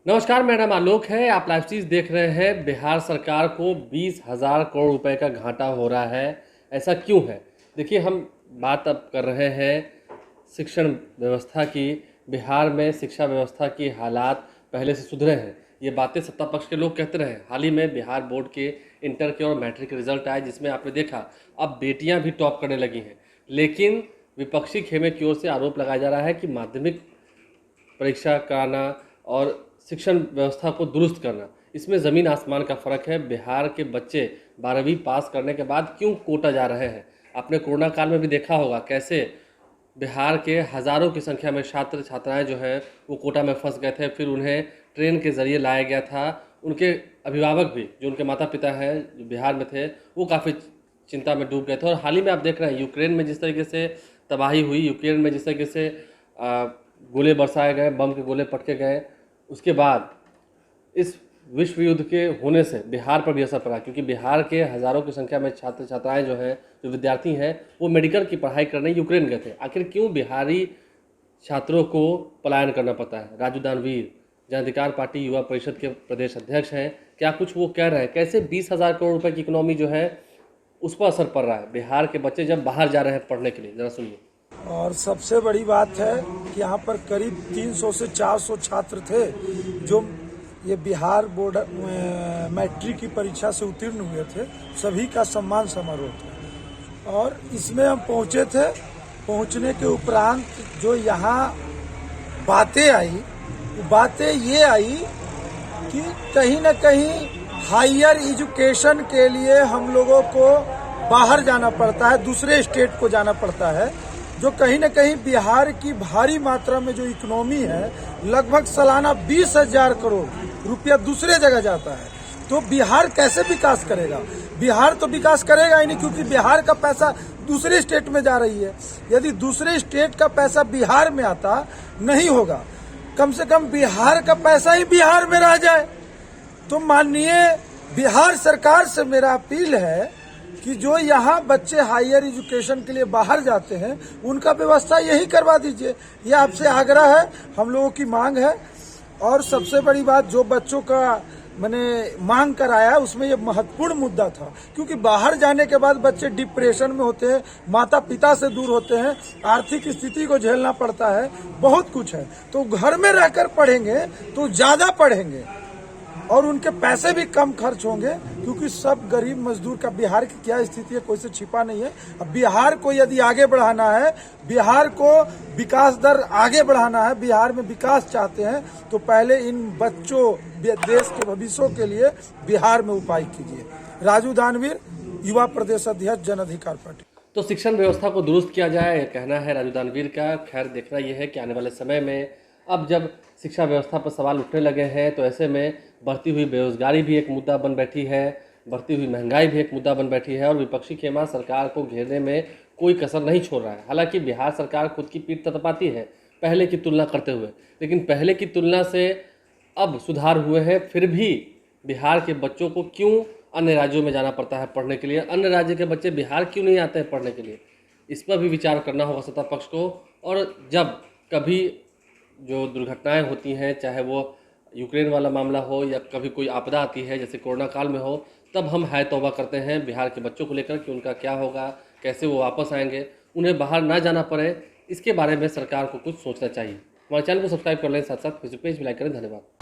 नमस्कार, मेरा नाम आलोक है। आप लाइव चीज़ देख रहे हैं। बिहार सरकार को 20,000 करोड़ रुपए का घाटा हो रहा है। ऐसा क्यों है? देखिए, हम बात अब कर रहे हैं शिक्षण व्यवस्था की। बिहार में शिक्षा व्यवस्था की हालात पहले से सुधरे हैं, ये बातें सत्ता पक्ष के लोग कहते रहे। हाल ही में बिहार बोर्ड के इंटर के और मैट्रिक के रिजल्ट आए, जिसमें आपने देखा अब बेटियां भी टॉप करने लगी हैं। लेकिन विपक्षी खेमे की ओर से आरोप लगाया जा रहा है कि माध्यमिक परीक्षा कराना और शिक्षण व्यवस्था को दुरुस्त करना, इसमें ज़मीन आसमान का फ़र्क है। बिहार के बच्चे 12वीं पास करने के बाद क्यों कोटा जा रहे हैं? आपने कोरोना काल में भी देखा होगा कैसे बिहार के हज़ारों की संख्या में छात्र छात्राएं जो हैं वो कोटा में फंस गए थे। फिर उन्हें ट्रेन के ज़रिए लाया गया था। उनके अभिभावक भी, जो उनके माता पिता हैं, जो बिहार में थे, वो काफ़ी चिंता में डूब गए थे। और हाल ही में आप देख रहे हैं यूक्रेन में जिस तरीके से तबाही हुई, यूक्रेन में जिस तरीके से गोले बरसाए गए, बम के गोले पटके गए, उसके बाद इस विश्व युद्ध के होने से बिहार पर भी असर पड़ा। क्योंकि बिहार के हज़ारों की संख्या में छात्र छात्राएं जो हैं, जो विद्यार्थी हैं, वो मेडिकल की पढ़ाई करने यूक्रेन गए थे। आखिर क्यों बिहारी छात्रों को पलायन करना पड़ता है? राजू दानवीर, जन अधिकार पार्टी युवा परिषद के प्रदेश अध्यक्ष हैं, क्या कुछ वो कह रहे हैं? कैसे 20,000 करोड़ रुपए की इकोनॉमी जो है उस पर असर पड़ रहा है बिहार के बच्चे जब बाहर जा रहे हैं पढ़ने के लिए? जरा सुनिए। और सबसे बड़ी बात है कि यहाँ पर करीब 300 से 400 छात्र थे जो ये बिहार बोर्ड मैट्रिक की परीक्षा से उत्तीर्ण हुए थे। सभी का सम्मान समारोह था और इसमें हम पहुँचे थे। पहुँचने के उपरांत जो यहाँ बातें आई, वो बातें ये आई कि कहीं न कहीं हायर एजुकेशन के लिए हम लोगों को बाहर जाना पड़ता है, दूसरे स्टेट को जाना पड़ता है, जो कहीं न कहीं बिहार की भारी मात्रा में जो इकोनॉमी है, लगभग सालाना 20,000 करोड़ रुपया दूसरे जगह जाता है। तो बिहार कैसे विकास करेगा? बिहार तो विकास करेगा ही नहीं, क्योंकि बिहार का पैसा दूसरे स्टेट में जा रही है। यदि दूसरे स्टेट का पैसा बिहार में आता नहीं होगा, कम से कम बिहार का पैसा ही बिहार में रह जाए। तो माननीय बिहार सरकार से मेरा अपील है कि जो यहाँ बच्चे हायर एजुकेशन के लिए बाहर जाते हैं, उनका व्यवस्था यही करवा दीजिए। ये आपसे आग्रह है, हम लोगों की मांग है। और सबसे बड़ी बात, जो बच्चों का मैंने मांग कराया, उसमें ये महत्वपूर्ण मुद्दा था, क्योंकि बाहर जाने के बाद बच्चे डिप्रेशन में होते हैं, माता पिता से दूर होते हैं, आर्थिक स्थिति को झेलना पड़ता है, बहुत कुछ है। तो घर में रहकर पढ़ेंगे तो ज्यादा पढ़ेंगे और उनके पैसे भी कम खर्च होंगे, क्योंकि सब गरीब मजदूर का बिहार की क्या स्थिति है कोई से छिपा नहीं है। अब बिहार को यदि आगे बढ़ाना है, बिहार को विकास दर आगे बढ़ाना है, बिहार में विकास चाहते हैं, तो पहले इन बच्चों, देश के भविष्य के लिए बिहार में उपाय कीजिए। राजू दानवीर, युवा प्रदेश अध्यक्ष, जन अधिकार पार्टी। तो शिक्षण व्यवस्था को दुरुस्त किया जाए, कहना है राजू दानवीर का। खैर, देखना यह है कि आने वाले समय में अब जब शिक्षा व्यवस्था पर सवाल उठने लगे हैं, तो ऐसे में बढ़ती हुई बेरोजगारी भी एक मुद्दा बन बैठी है, बढ़ती हुई महंगाई भी एक मुद्दा बन बैठी है, और विपक्षी खेमा सरकार को घेरने में कोई कसर नहीं छोड़ रहा है। हालांकि बिहार सरकार खुद की पीठ थपथपाती है पहले की तुलना करते हुए, लेकिन पहले की तुलना से अब सुधार हुए हैं। फिर भी बिहार के बच्चों को क्यों अन्य राज्यों में जाना पड़ता है पढ़ने के लिए? अन्य राज्य के बच्चे बिहार क्यों नहीं आते हैं पढ़ने के लिए? इस पर भी विचार करना होगा सत्ता पक्ष को। और जब कभी जो दुर्घटनाएं होती हैं, चाहे वो यूक्रेन वाला मामला हो या कभी कोई आपदा आती है जैसे कोरोना काल में हो, तब हम हाय तौबा करते हैं बिहार के बच्चों को लेकर कि उनका क्या होगा, कैसे वो वापस आएंगे, उन्हें बाहर ना जाना पड़े। इसके बारे में सरकार को कुछ सोचना चाहिए। हमारे चैनल को सब्सक्राइब कर लें, साथ साथ फेसबुक पेज भी लाइक करें। धन्यवाद।